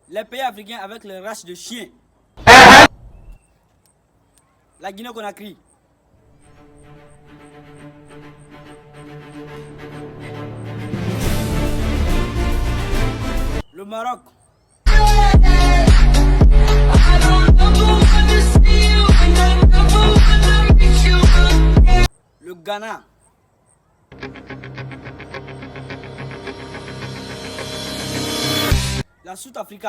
Les pays africains avec les races de chiens. La Guinée-Conakry. Le Maroc. Le Ghana. La Sud-Afrique.